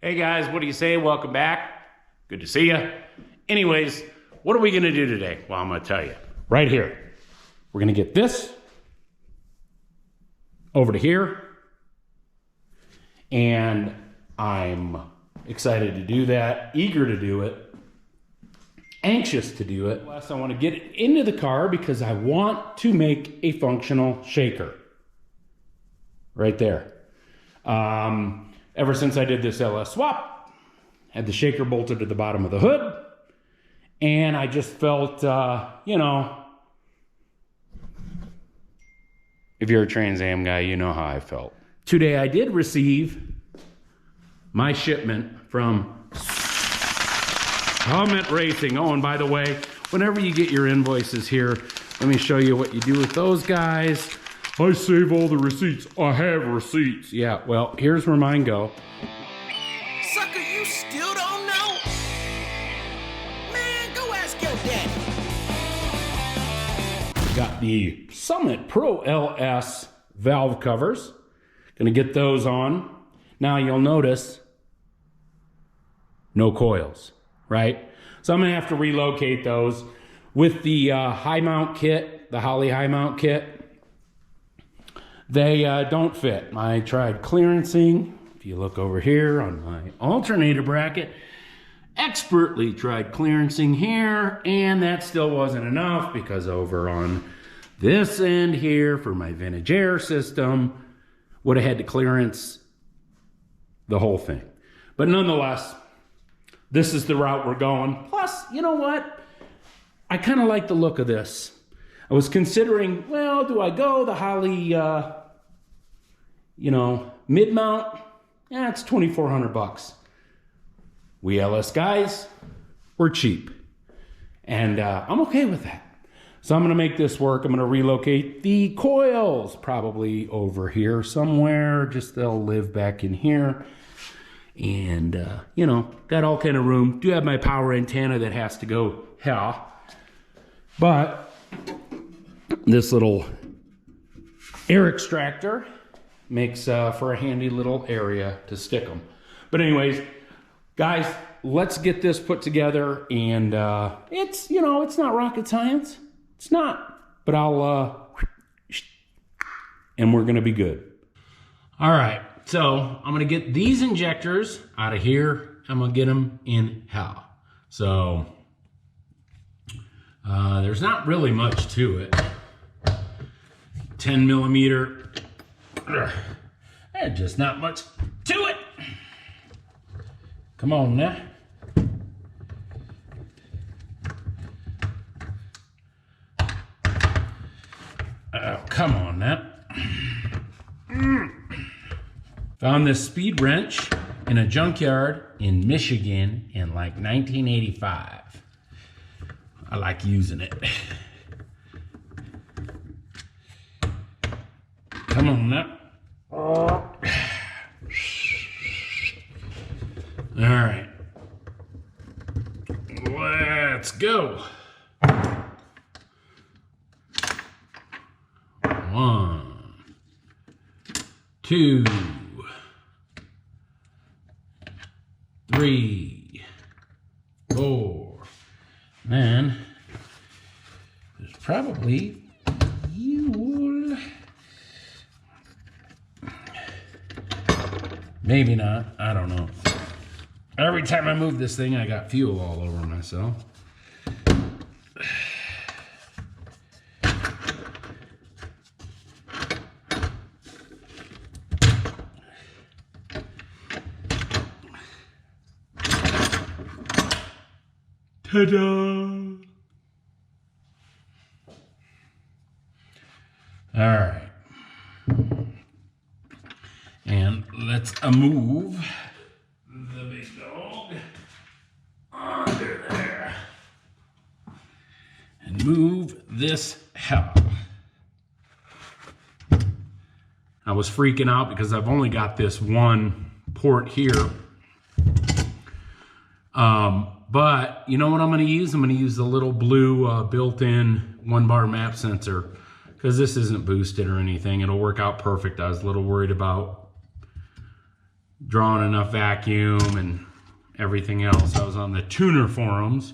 Hey guys, what do you say? Welcome back. Good to see you. Anyways, what are we going to do today? Well, I'm going to tell you right here. We're going to get this over to here. And I'm excited to do that, eager to do it, anxious to do it. Plus, I want to get it into the car because I want to make a functional shaker. Right there. Ever since I did this LS swap, had the shaker bolted to the bottom of the hood, and I just felt, you know, if you're a Trans Am guy, you know how I felt. Today I did receive my shipment from Helmet Racing. Oh, and by the way, whenever you get your invoices here, let me show you what you do with those guys. I save all the receipts. I have receipts. Yeah, well, here's where mine go. Sucker, you still don't know? Man, go ask your daddy. Got the Summit Pro LS valve covers. Gonna get those on. Now you'll notice no coils, right? So I'm gonna have to relocate those with the high mount kit, the Holley high mount kit. They don't fit. I tried clearancing. If you look over here on my alternator bracket, expertly tried clearancing here, and that still wasn't enough because over on this end here for my vintage air system, would have had to clearance the whole thing. But nonetheless, this is the route we're going. Plus, you know what? I kind of like the look of this. I was considering, well, do I go the Holley, you know, mid-mount? Yeah, it's $2,400. We LS guys, we're cheap. And I'm okay with that. So I'm going to make this work. I'm going to relocate the coils probably over here somewhere. Just they'll live back in here. And, you know, got all kind of room. Do have my power antenna that has to go here. But this little air extractor makes for a handy little area to stick them. But anyways, guys, let's get this put together. And it's, you know, it's not rocket science. It's not. But I'll, and we're going to be good. All right. So I'm going to get these injectors out of here. I'm going to get them in hell. So there's not really much to it. 10 millimeter. There's just not much to it. Come on now. Oh, come on now. Found this speed wrench in a junkyard in Michigan in like 1985. I like using it. Come on now. All right. Let's go. 1, 2, 3, 4. Man, there's probably fuel. Maybe not. I don't know. Every time I move this thing, I got fuel all over myself. Ta-da! All right. And let's move the big dog under there. And move this hell. I was freaking out because I've only got this one port here. But you know what I'm going to use? I'm going to use the little blue built-in 1-bar map sensor because this isn't boosted or anything. It'll work out perfect. I was a little worried about drawing enough vacuum and everything else. I was on the tuner forums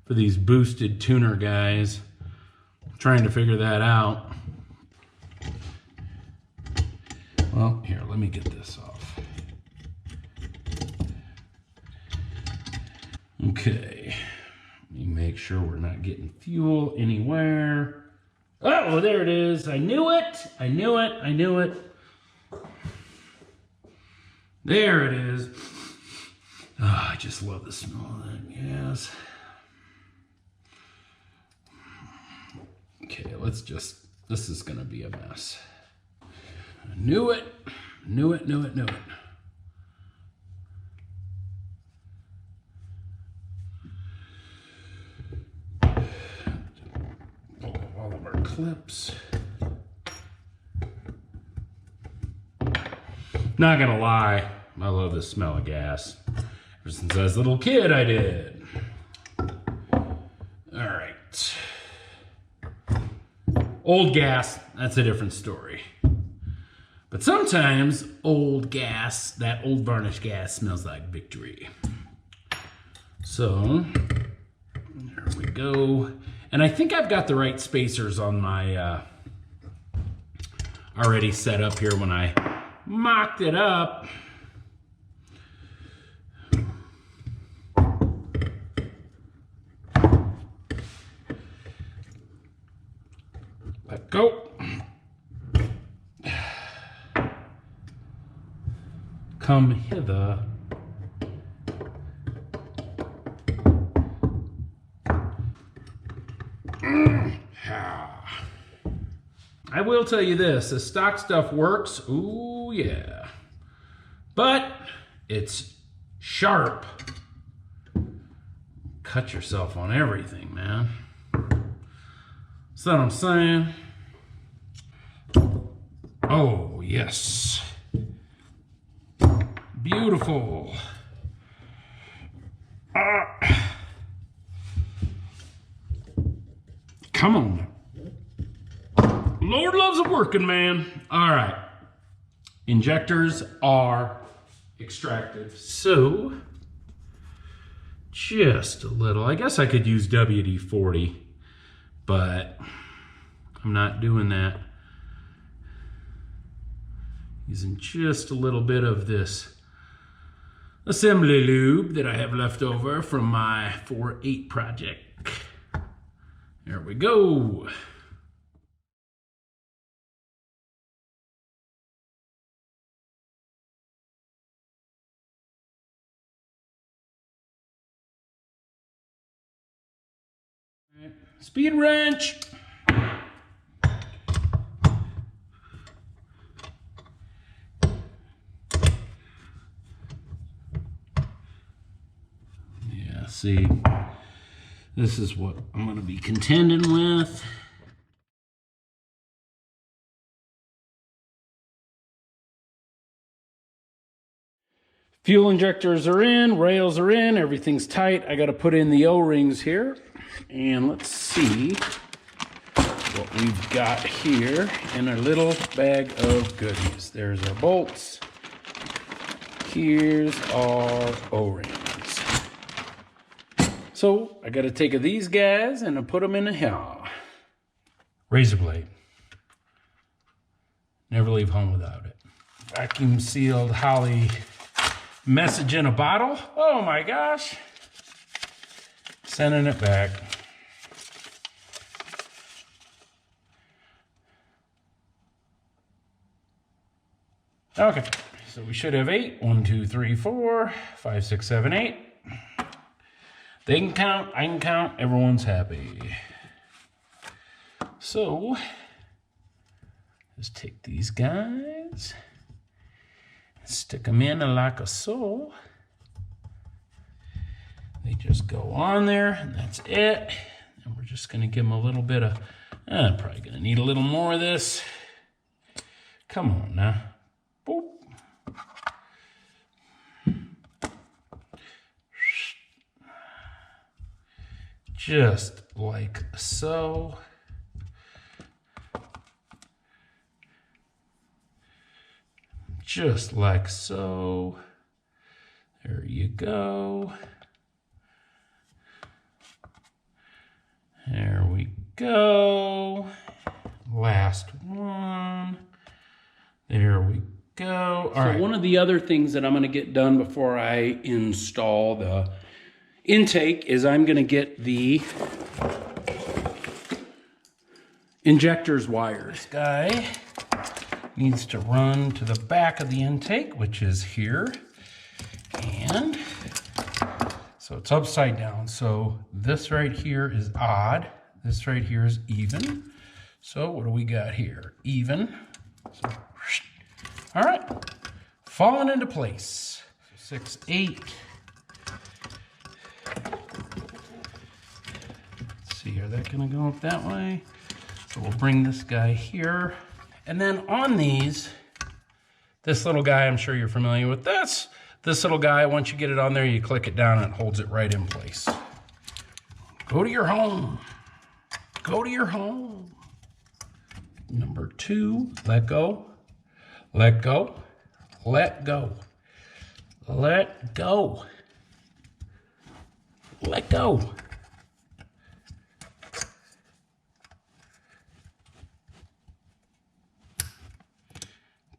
for these boosted tuner guys, trying to figure that out. Well, here, let me get this off. Okay, let me make sure we're not getting fuel anywhere. Oh, there it is. I knew it. I knew it. I knew it. There it is. Oh, I just love the smell of that gas. Okay, this is gonna be a mess. I knew it. Knew it, knew it, knew it. Pull all of our clips. Not gonna lie, I love the smell of gas. Ever since I was a little kid, I did. All right. Old gas, that's a different story. But sometimes old gas, that old varnish gas, smells like victory. So, there we go. And I think I've got the right spacers on my already set up here when I mocked it up. Let go. Come hither. I will tell you this, the stock stuff works, ooh yeah. But it's sharp. Cut yourself on everything, man. That's what I'm saying. Oh, yes. Beautiful. Come on. Lord loves a working man. All right. Injectors are extracted. So, just a little. I guess I could use WD-40, but I'm not doing that. Using just a little bit of this assembly lube that I have left over from my 4.8 project. There we go. Speed wrench. Yeah, see, this is what I'm going to be contending with. Fuel injectors are in, rails are in, everything's tight. I got to put in the O-rings here. And let's see what we've got here in our little bag of goodies. There's our bolts. Here's our O-rings. So I got to take these guys and I put them in here. Razor blade. Never leave home without it. Vacuum sealed Holley message in a bottle. Oh my gosh. Sending it back. Okay, so we should have 8. 1, 2, 3, 4, 5, 6, 7, 8. They can count, I can count, everyone's happy. So, just take these guys, and stick them in like so. They just go on there, and that's it. And we're just gonna give them a little bit of, I'm probably gonna need a little more of this. Come on now. Boop. Just like so. just like so. There you go. There we go. Last one. There we go. All right. One of the other things that I'm going to get done before I install the intake is I'm going to get the Injectors wires. This guy needs to run to the back of the intake, which is here. And so it's upside down. So this right here is odd. This right here is even. So what do we got here? Even. So, all right. Falling into place. 6, 8. Let's see, are they going to go up that way? So we'll bring this guy here. And then on these, this little guy, I'm sure you're familiar with this. This little guy, once you get it on there, you click it down and it holds it right in place. Go to your home. Go to your home. Number 2, let go. Let go. Let go. Let go. Let go.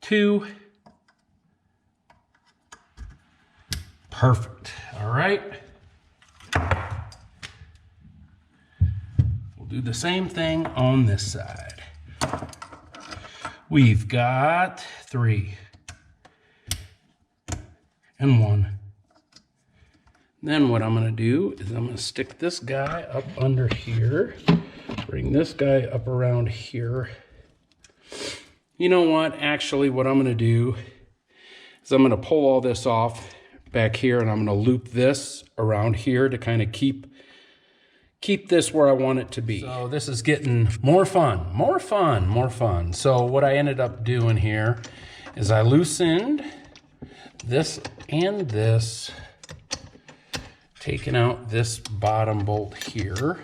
Two. Perfect. All right. We'll do the same thing on this side. We've got 3 and 1. Then what I'm going to do is I'm going to stick this guy up under here, bring this guy up around here. You know what? Actually, what I'm going to do is I'm going to pull all this off back here, and I'm going to loop this around here to kind of keep this where I want it to be. So this is getting more fun, more fun, more fun. So what I ended up doing here is I loosened this and this, taking out this bottom bolt here,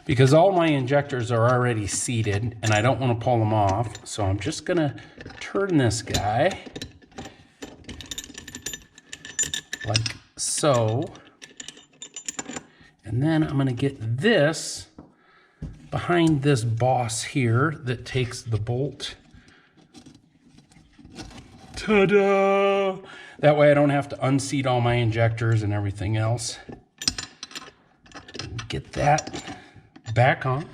because all my injectors are already seated and I don't want to pull them off. So I'm just going to turn this guy like so. And then I'm going to get this behind this boss here that takes the bolt. Ta-da! That way I don't have to unseat all my injectors and everything else. Get that back on.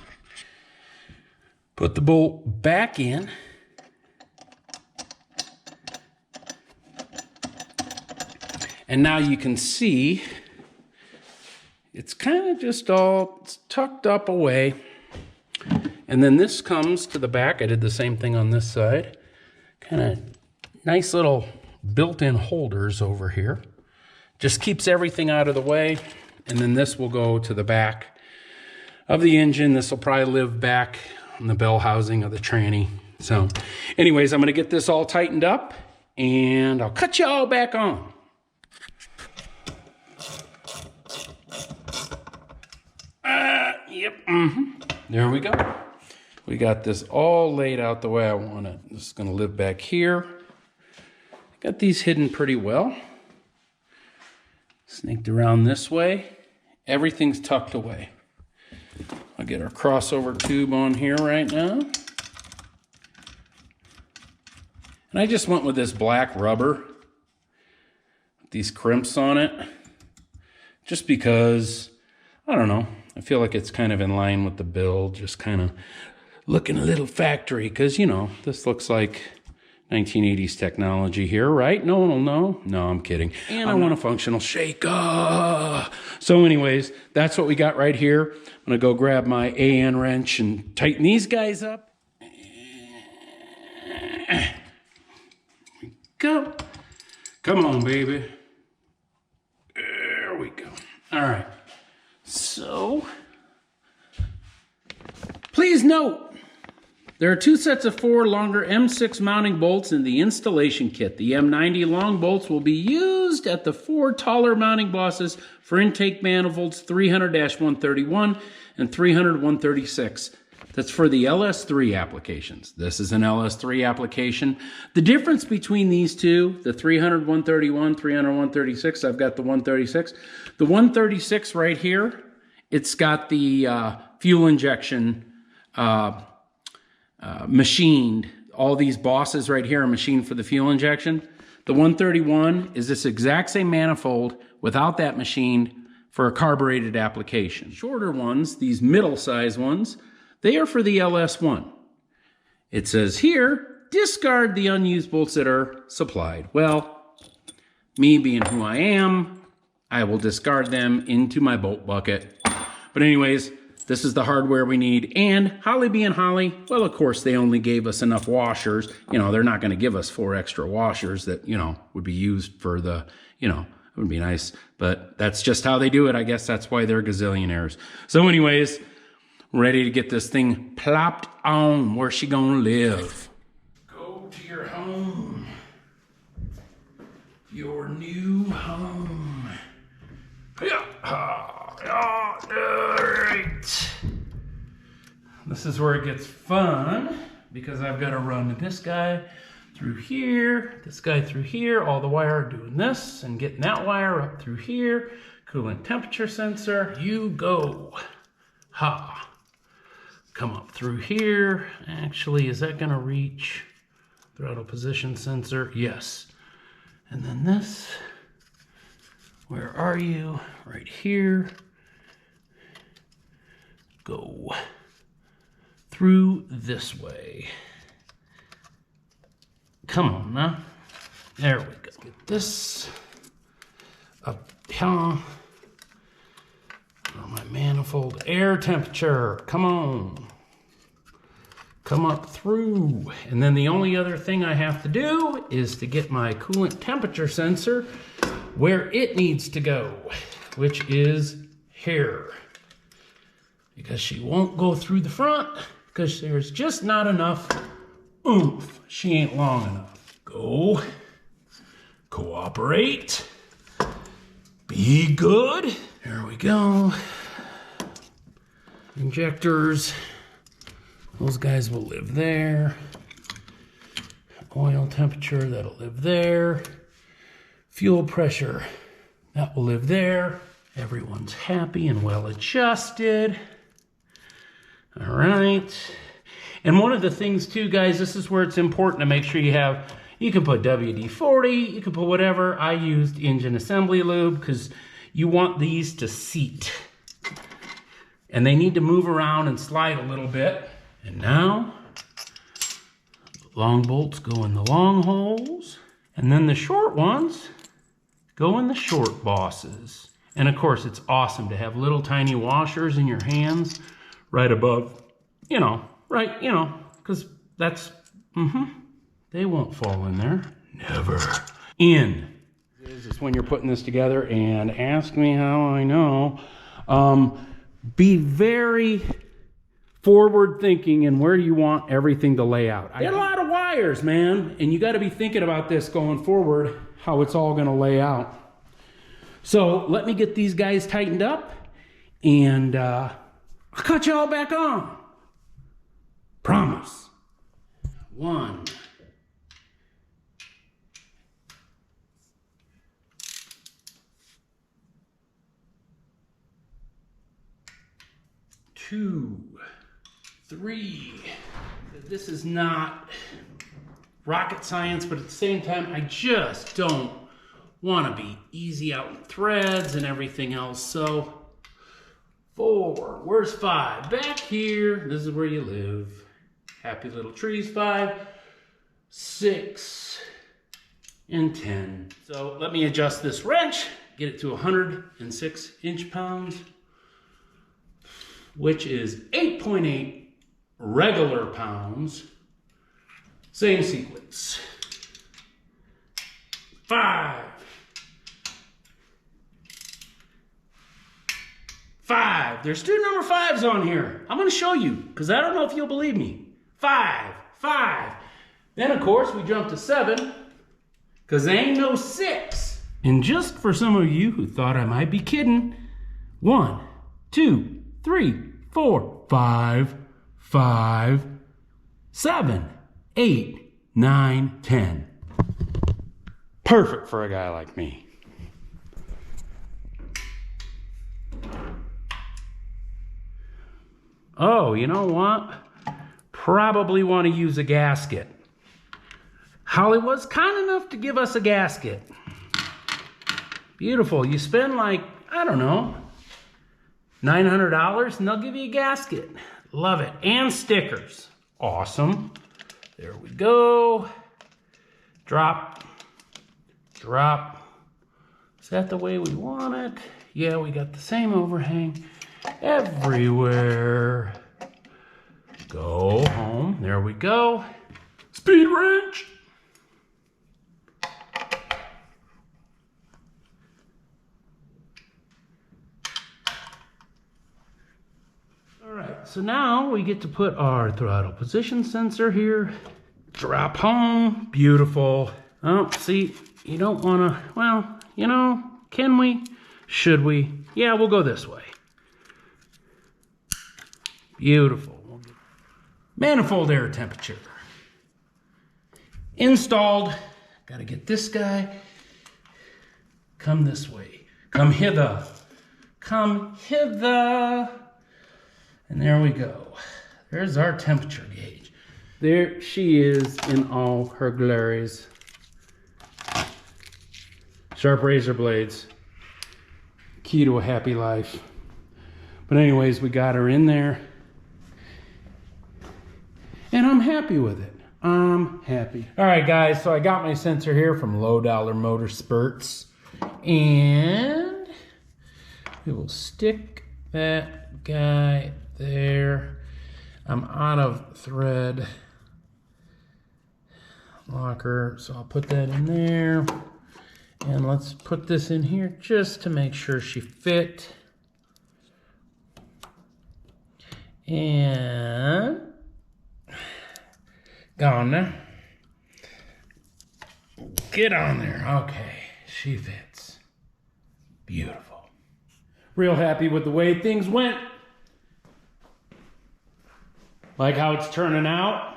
Put the bolt back in. And now you can see it's kind of just all tucked up away. And then this comes to the back. I did the same thing on this side. Kind of nice little built-in holders over here. Just keeps everything out of the way. And then this will go to the back of the engine. This will probably live back on the bell housing of the tranny. So anyways, I'm going to get this all tightened up and I'll cut you all back on. Yep. There we go. We got this all laid out the way I want it. This is going to live back here. Got these hidden pretty well. Snaked around this way. Everything's tucked away. I'll get our crossover tube on here right now. And I just went with this black rubber. These crimps on it. Just because, I don't know. I feel like it's kind of in line with the build, just kind of looking a little factory, because, you know, this looks like 1980s technology here, right? No one will know. No, I'm kidding. And I want a functional shaker. So anyways, that's what we got right here. I'm going to go grab my AN wrench and tighten these guys up. There we go. Come on, baby. There we go. All right. So, please note, there are 2 sets of 4 longer M6 mounting bolts in the installation kit. The M90 long bolts will be used at the 4 taller mounting bosses for intake manifolds 300-131 and 300-136. That's for the LS3 applications. This is an LS3 application. The difference between these two, the 300 131, 300 136, I've got the 136. The 136 right here, it's got the fuel injection machined. All these bosses right here are machined for the fuel injection. The 131 is this exact same manifold without that machined for a carbureted application. Shorter ones, these middle-sized ones, they are for the LS1. It says here, discard the unused bolts that are supplied. Well, me being who I am, I will discard them into my bolt bucket. But anyways, this is the hardware we need. And Holley being Holley, well, of course, they only gave us enough washers. You know, they're not going to give us 4 extra washers that, you know, would be used for the, you know, it would be nice. But that's just how they do it. I guess that's why they're gazillionaires. So anyways, ready to get this thing plopped on. Where's she gonna live? Go to your home. Your new home. Yeah. All right. This is where it gets fun because I've got to run this guy through here, this guy through here, all the wire doing this and getting that wire up through here. Coolant temperature sensor, you go. Ha. Come up through here. Actually, is that gonna reach throttle position sensor? Yes. And then this, where are you? Right here. Go through this way. Come on now. There we go. Let's get this up here. My manifold air temperature. Come on. Come up through. And then the only other thing I have to do is to get my coolant temperature sensor where it needs to go, which is here. Because she won't go through the front because there's just not enough oomph. She ain't long enough. Go. Cooperate. Be good. There we go. Injectors. Those guys will live there. Oil temperature, that'll live there. Fuel pressure, that will live there. Everyone's happy and well adjusted. All right. And one of the things too, guys, this is where it's important to make sure you can put WD-40, you can put whatever. I used engine assembly lube because you want these to seat. And they need to move around and slide a little bit. And now, the long bolts go in the long holes. And then the short ones go in the short bosses. And of course, it's awesome to have little tiny washers in your hands right above, because that's, they won't fall in there. Never. This is when you're putting this together, and ask me how I know. Be very forward thinking in where you want everything to lay out. I got a lot of wires, man, and you got to be thinking about this going forward, how it's all going to lay out. So let me get these guys tightened up, and I'll cut you all back on. Promise. 1. 2, 3. This is not rocket science, but at the same time, I just don't want to be easy out in threads and everything else. So 4. Where's 5? Back here. This is where you live. Happy little trees. 5, 6, and 10. So let me adjust this wrench, get it to 106 inch-pounds, which is 8.8 regular pounds. Same sequence. 5. 5. There's 2 number 5s on here. I'm going to show you because I don't know if you'll believe me. 5. 5. Then, of course, we jump to 7 because there ain't no 6. And just for some of you who thought I might be kidding, 1, 2, 3, 4, 5. 5, 7, 8, 9, 10. Perfect for a guy like me. Oh, you know what? Probably want to use a gasket. Holley was kind enough to give us a gasket. Beautiful. You spend like, I don't know, $900 and they'll give you a gasket. Love it. And stickers. Awesome. There we go. Drop. Drop. Is that the way we want it? Yeah, we got the same overhang everywhere. Go home. There we go. Speed wrench. All right, so now we get to put our throttle position sensor here. Drop home. Beautiful. Oh, see, you don't want to, well, you know, can we? Should we? Yeah, we'll go this way. Beautiful. Manifold air temperature. Installed. Got to get this guy. Come this way. Come hither. Come hither. And there we go. There's our temperature gauge. There she is in all her glories. Sharp razor blades. Key to a happy life. But anyways, we got her in there. And I'm happy with it. I'm happy. All right, guys, so I got my sensor here from Low Dollar Motor Spurts. And we will stick that guy there. I'm out of thread locker, so I'll put that in there. And let's put this in here just to make sure she fit. And go on now. Get on there. Okay, she fits. Beautiful. Real happy with the way things went. Like how it's turning out.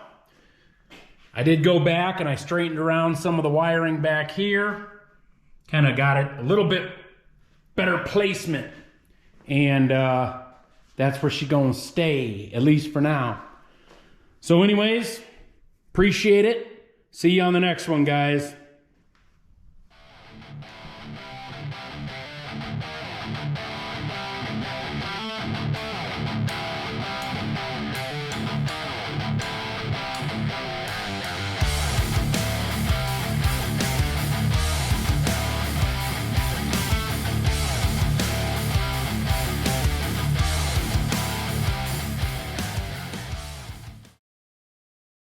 I did go back and I straightened around some of the wiring back here. Kind of got it a little bit better placement. And that's where she's gonna stay, at least for now. So anyways, appreciate it. See you on the next one, guys.